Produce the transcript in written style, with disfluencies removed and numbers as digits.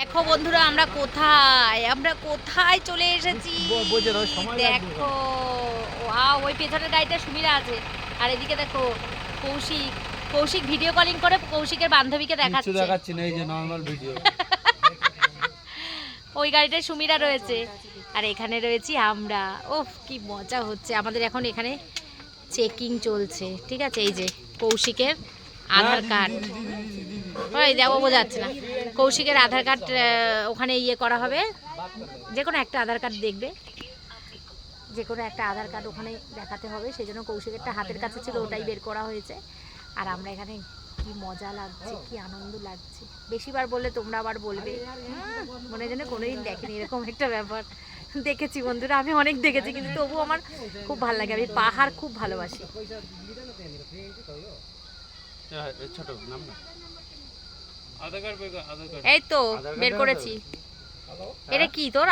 দেখো বন্ধুরা আমরা কোথায় চলে এসেছি দেখো। ওয়াও, ওই পেছনের গাড়িটা সুমিরা আছে, আর এদিকে দেখো কৌশিক ভিডিও কলিং করে কৌশিকের বান্ধবীকে দেখাচ্ছে না, এই যে নরমাল ভিডিও। ওই গাড়িটায় সুমিরা রয়েছে আর এখানে রয়েছি আমরা। ওফ, কি মজা হচ্ছে আমাদের। এখন এখানে চেকিং চলছে, ঠিক আছে। এই যে কৌশিকের আধার কার্ড, ওই দেখো বোঝাচ্ছে না, কৌশিকের আধার কার্ড ওখানে ইয়ে করা হবে। যে কোনো একটা আধার কার্ড দেখবে, যে কোনো একটা আধার কার্ড ওখানে দেখাতে হবে, সেই জন্য কৌশিকেরটা হাতের কাছে ছিল, ওটাই বের করা হয়েছে। আর আমরা এখানে কি মজা লাগছে, কি আনন্দ লাগছে। বেশিবার বললে তোমরা আবার বলবে মনে যেন কোনোদিন দেখেনি এরকম একটা ব্যাপার। দেখেছি বন্ধুরা, আমি অনেক দেখেছি, কিন্তু তবুও আমার খুব ভালো লাগে। আমি পাহাড় খুব ভালোবাসি। এই তো বের করেছি। এটা কি তোর